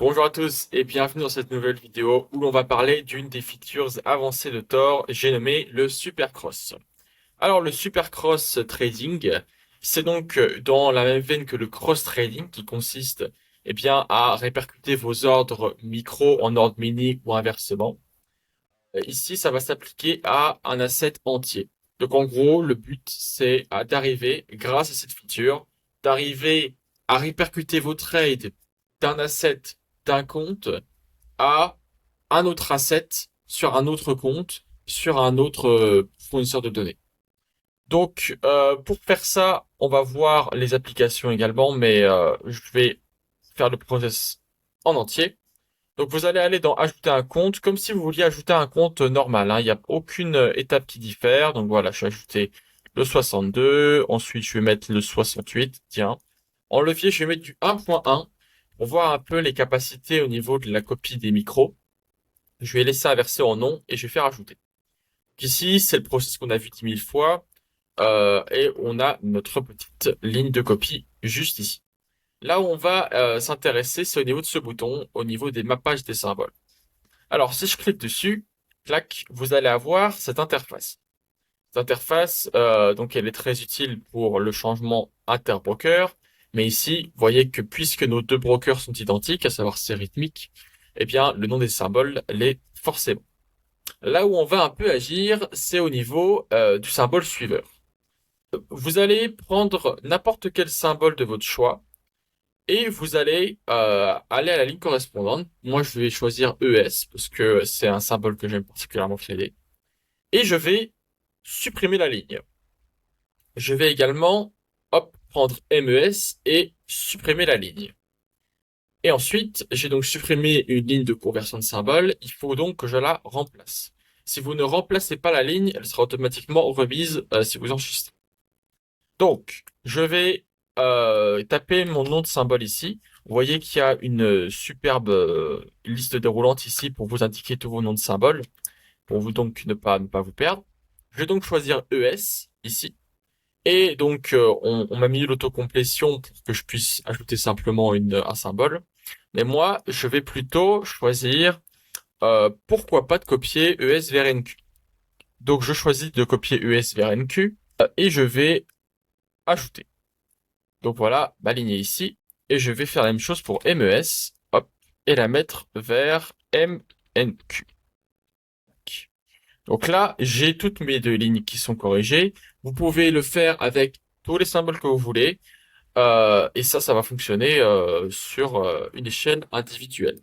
Bonjour à tous et bienvenue dans cette nouvelle vidéo où l'on va parler d'une des features avancées de Tor, j'ai nommé le Supercross. Alors le Supercross Trading, c'est donc dans la même veine que le Cross Trading qui consiste à répercuter vos ordres micro en ordre mini ou inversement. Ici, ça va s'appliquer à un asset entier. Donc en gros, le but c'est d'arriver, grâce à cette feature, d'arriver à répercuter vos trades d'un asset d'un compte à un autre asset sur un autre compte, sur un autre fournisseur de données. Donc, pour faire ça, on va voir les applications également, mais je vais faire le process en entier. Donc, vous allez aller dans Ajouter un compte, comme si vous vouliez ajouter un compte normal, hein. Il n'y a aucune étape qui diffère. Donc voilà, je vais ajouter le 62. Ensuite, je vais mettre le 68. Tiens. En levier, je vais mettre du 1.1 pour voir un peu les capacités au niveau de la copie des micros. Je vais laisser inverser en non et je vais faire ajouter. Ici, c'est le process qu'on a vu 10 000 fois. Et on a notre petite ligne de copie juste ici. Là où on va s'intéresser, c'est au niveau de ce bouton, au niveau des mappages des symboles. Alors, si je clique dessus, clac, vous allez avoir cette interface. Cette interface, donc elle est très utile pour le changement interbroker. Mais ici, vous voyez que puisque nos deux brokers sont identiques, à savoir c'est rythmique, le nom des symboles l'est forcément. Là où on va un peu agir, c'est au niveau du symbole suiveur. Vous allez prendre n'importe quel symbole de votre choix et vous allez aller à la ligne correspondante. Moi, je vais choisir ES parce que c'est un symbole que j'aime particulièrement trader. Et je vais supprimer la ligne. Je vais également, hop, prendre MES et supprimer la ligne. Et ensuite, j'ai donc supprimé une ligne de conversion de symbole. Il faut donc que je la remplace. Si vous ne remplacez pas la ligne, elle sera automatiquement remise si vous enregistrez. Donc, je vais taper mon nom de symbole ici. Vous voyez qu'il y a une superbe liste déroulante ici pour vous indiquer tous vos noms de symboles, pour vous donc ne pas vous perdre. Je vais donc choisir ES ici. Et donc, on m'a mis l'autocomplétion pour que je puisse ajouter simplement un symbole. Mais moi, je vais plutôt choisir, pourquoi pas de copier ES vers NQ. Donc, je choisis de copier ES vers NQ et je vais ajouter. Donc voilà, m'aligner ici. Et je vais faire la même chose pour MES. Hop. Et la mettre vers MNQ. Donc là, j'ai toutes mes deux lignes qui sont corrigées. Vous pouvez le faire avec tous les symboles que vous voulez. Et ça va fonctionner sur une échelle individuelle.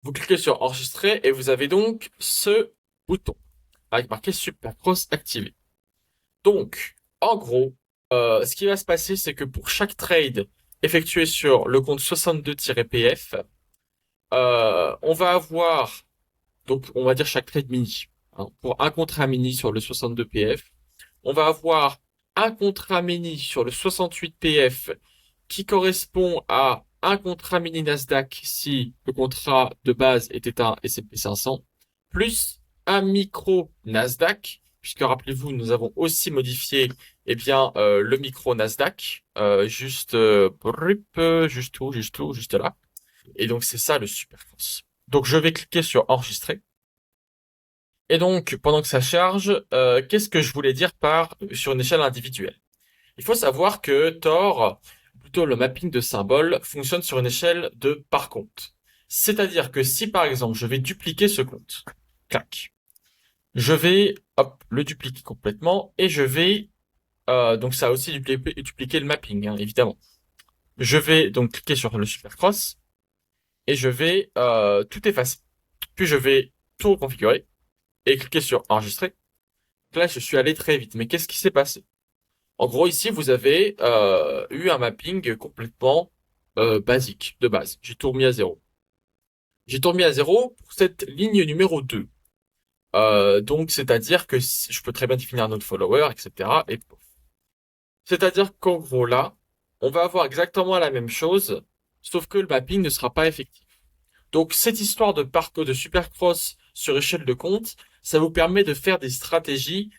Vous cliquez sur enregistrer et vous avez donc ce bouton avec marqué Supercross activé. Donc, en gros, ce qui va se passer, c'est que pour chaque trade effectué sur le compte 62-PF, on va avoir, donc on va dire chaque trade mini, hein. Pour un contrat mini sur le 62 PF, on va avoir un contrat mini sur le 68 PF qui correspond à un contrat mini Nasdaq si le contrat de base était un S&P 500, plus un micro Nasdaq, puisque rappelez-vous, nous avons aussi modifié le micro Nasdaq, juste là. Et donc c'est ça le Superforce. Donc je vais cliquer sur enregistrer. Et donc pendant que ça charge, qu'est-ce que je voulais dire par sur une échelle individuelle? Il faut savoir que Tor, plutôt le mapping de symboles, fonctionne sur une échelle de par compte. C'est-à-dire que si par exemple je vais dupliquer ce compte, clac, je vais hop, le dupliquer complètement et je vais donc ça a aussi dupliquer le mapping, hein, évidemment. Je vais donc cliquer sur le Supercross et je vais tout effacer. Puis je vais tout reconfigurer et cliquer sur enregistrer. Là, je suis allé très vite. Mais qu'est-ce qui s'est passé? En gros, ici, vous avez eu un mapping complètement basique, de base. J'ai tout remis à zéro. J'ai tout remis à zéro pour cette ligne numéro 2. Donc, c'est-à-dire que je peux très bien définir un autre follower, etc. Et pof. C'est-à-dire qu'en gros, là, on va avoir exactement la même chose, sauf que le mapping ne sera pas effectif. Donc, cette histoire de parcours de Supercross sur échelle de compte, ça vous permet de faire des stratégies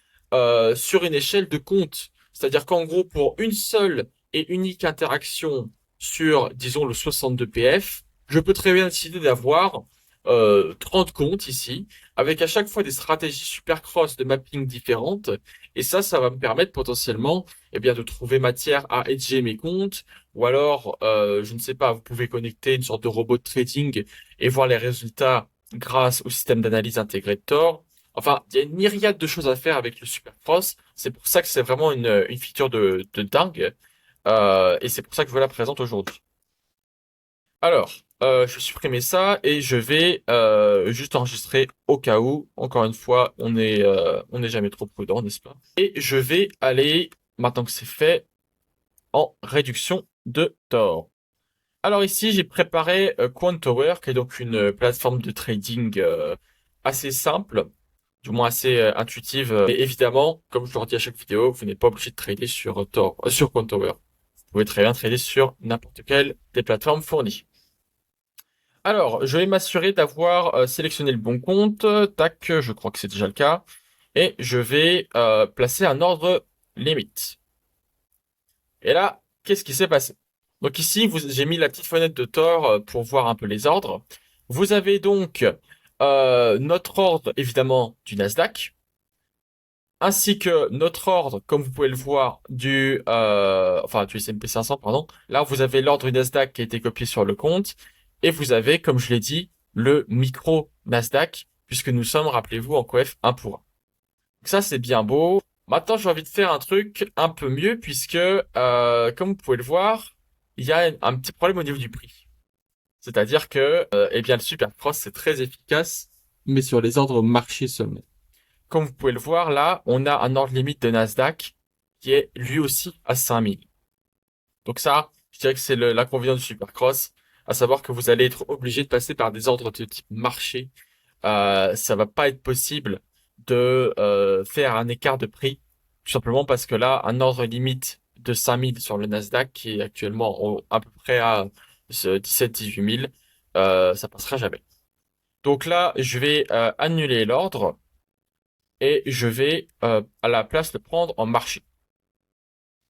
sur une échelle de compte. C'est-à-dire qu'en gros, pour une seule et unique interaction sur, disons, le 62 PF, Je peux très bien décider d'avoir 30 comptes ici, avec à chaque fois des stratégies Supercross de mapping différentes. Et ça va me permettre potentiellement eh bien, de trouver matière à hedger mes comptes. Ou alors, je ne sais pas, vous pouvez connecter une sorte de robot de trading et voir les résultats grâce au système d'analyse intégré de Tor. Enfin, il y a une myriade de choses à faire avec le Supercross. C'est pour ça que c'est vraiment une feature de dingue. Et c'est pour ça que je vous la présente aujourd'hui. Alors, je vais supprimer ça et je vais juste enregistrer au cas où. Encore une fois, on n'est jamais trop prudent, n'est-ce pas? Et je vais aller, maintenant que c'est fait, en réduction de tort. Alors ici, j'ai préparé Quantower, qui est donc une plateforme de trading assez simple, du moins assez intuitive. Mais évidemment, comme je le redis à chaque vidéo, vous n'êtes pas obligé de trader sur sur Quantower. Vous pouvez très bien trader sur n'importe quelle des plateformes fournies. Alors, je vais m'assurer d'avoir sélectionné le bon compte. Tac, je crois que c'est déjà le cas. Et je vais placer un ordre limite. Et là, qu'est-ce qui s'est passé? Donc ici, j'ai mis la petite fenêtre de Tor pour voir un peu les ordres. Vous avez donc notre ordre, évidemment, du Nasdaq, ainsi que notre ordre, comme vous pouvez le voir, du S&P 500, pardon. Là, vous avez l'ordre du Nasdaq qui a été copié sur le compte, et vous avez, comme je l'ai dit, le micro Nasdaq, puisque nous sommes, rappelez-vous, en coef 1 pour 1. Donc ça, c'est bien beau. Maintenant, j'ai envie de faire un truc un peu mieux, puisque, comme vous pouvez le voir, il y a un petit problème au niveau du prix. C'est-à-dire que, eh bien, le Supercross, c'est très efficace, mais sur les ordres marchés seulement. Comme vous pouvez le voir, là, on a un ordre limite de Nasdaq qui est lui aussi à 5000. Donc ça, je dirais que c'est l'inconvénient du Supercross, à savoir que vous allez être obligé de passer par des ordres de type marché. Ça va pas être possible de faire un écart de prix, tout simplement parce que là, un ordre limite de 5000 sur le Nasdaq, qui est actuellement à peu près à 17-18 000, ça passera jamais. Donc là, je vais annuler l'ordre et je vais à la place le prendre en marché.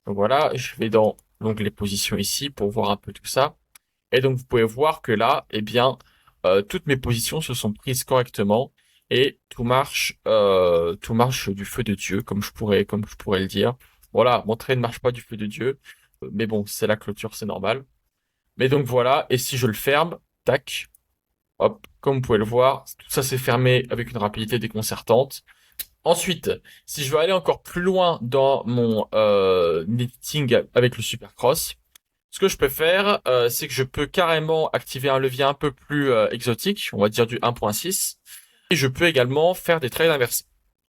Donc voilà, je vais dans les positions ici pour voir un peu tout ça. Et donc vous pouvez voir que là, eh bien, toutes mes positions se sont prises correctement et tout marche du feu de Dieu, comme je pourrais le dire. Voilà, mon trait ne marche pas du feu de Dieu, mais bon, c'est la clôture, c'est normal. Mais donc voilà, et si je le ferme, tac, hop, comme vous pouvez le voir, tout ça s'est fermé avec une rapidité déconcertante. Ensuite, si je veux aller encore plus loin dans mon editing avec le Supercross, ce que je peux faire, c'est que je peux carrément activer un levier un peu plus exotique, on va dire du 1.6, et je peux également faire des trades inversés.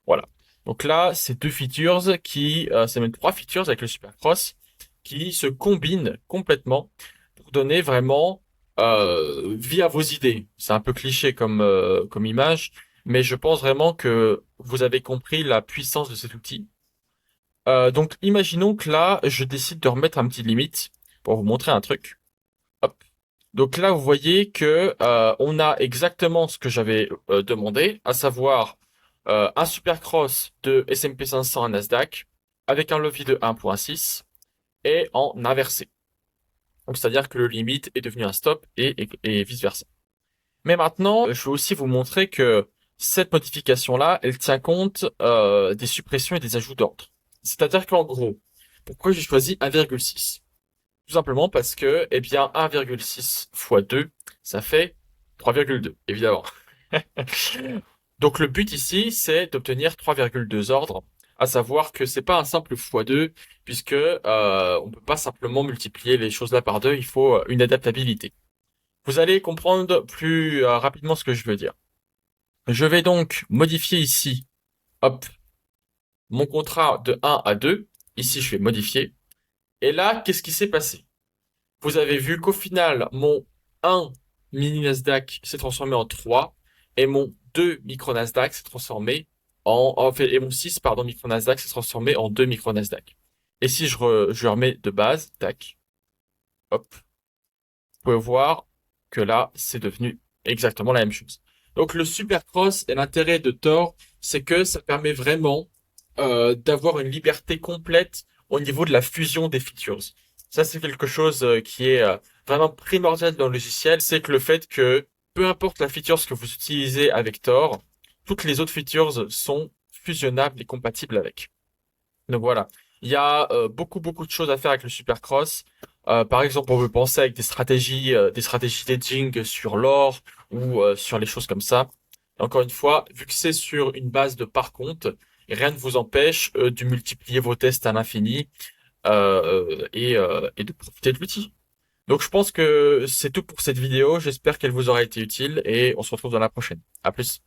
Voilà. Donc là, c'est c'est même trois features avec le Supercross qui se combinent complètement pour donner vraiment vie à vos idées. C'est un peu cliché comme image, mais je pense vraiment que vous avez compris la puissance de cet outil. Donc imaginons que là, je décide de remettre un petit limite pour vous montrer un truc. Hop. Donc là, vous voyez que on a exactement ce que j'avais demandé, à savoir un supercross de S&P 500 à Nasdaq avec un levier de 1.6 et en inversé. Donc c'est-à-dire que le limite est devenu un stop et vice-versa. Mais maintenant, je vais aussi vous montrer que cette modification-là, elle tient compte des suppressions et des ajouts d'ordre. C'est-à-dire qu'en gros, pourquoi j'ai choisi 1,6? Tout simplement parce que, eh bien, 1,6 fois 2, ça fait 3,2, évidemment. Donc le but ici, c'est d'obtenir 3,2 ordres, à savoir que c'est pas un simple fois 2, puisque on peut pas simplement multiplier les choses là par 2, il faut une adaptabilité. Vous allez comprendre plus rapidement ce que je veux dire. Je vais donc modifier ici, hop, mon contrat de 1 à 2. Ici, je vais modifier. Et là, qu'est-ce qui s'est passé? Vous avez vu qu'au final, mon 1 mini Nasdaq s'est transformé en 3 et mon 2 micro Nasdaq s'est transformé et mon 6, pardon, micro Nasdaq s'est transformé en 2 micro Nasdaq. Et si je remets de base, tac, hop, vous pouvez voir que là, c'est devenu exactement la même chose. Donc le Supercross et l'intérêt de Tor, c'est que ça permet vraiment d'avoir une liberté complète au niveau de la fusion des features. Ça, c'est quelque chose qui est vraiment primordial dans le logiciel, c'est que le fait que peu importe la feature que vous utilisez avec Tor, toutes les autres features sont fusionnables et compatibles avec. Donc voilà, il y a beaucoup de choses à faire avec le Supercross. Par exemple, on peut penser avec des stratégies d'edging sur l'or ou sur les choses comme ça. Et encore une fois, vu que c'est sur une base de par compte, rien ne vous empêche de multiplier vos tests à l'infini et de profiter de l'outil. Donc je pense que c'est tout pour cette vidéo. J'espère qu'elle vous aura été utile et on se retrouve dans la prochaine. À plus.